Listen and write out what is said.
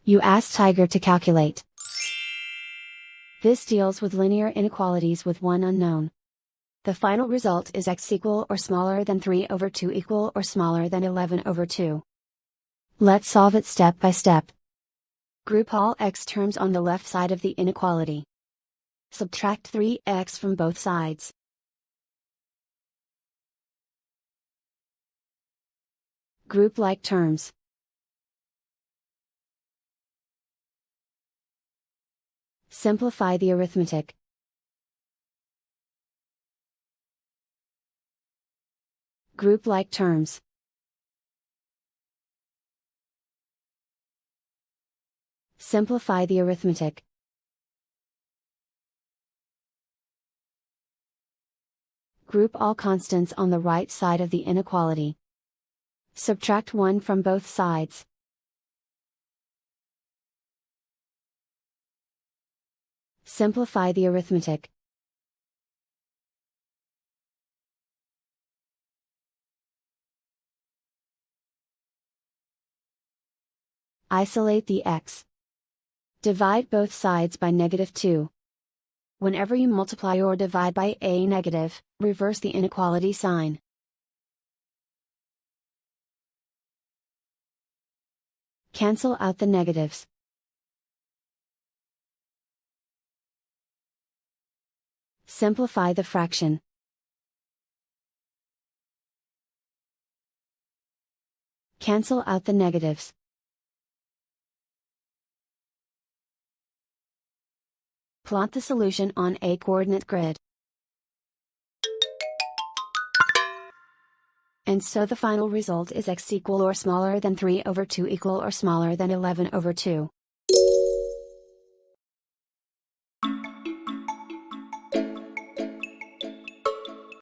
You ask Tiger to calculate. This deals with linear inequalities with one unknown. The final result is x equal or smaller than 3/2 equal or smaller than 11/2. Let's solve it step by step. Group all x terms on the left side of the inequality. Subtract 3x from both sides. Group like terms. Simplify the arithmetic. Group like terms. Simplify the arithmetic. Group all constants on the right side of the inequality. Subtract 1 from both sides. Simplify the arithmetic. Isolate the x. Divide both sides by -2. Whenever you multiply or divide by a negative, reverse the inequality sign. Cancel out the negatives. Simplify the fraction. Cancel out the negatives. Plot the solution on a coordinate grid. And so the final result is x equal or smaller than 3/2 equal or smaller than 11/2.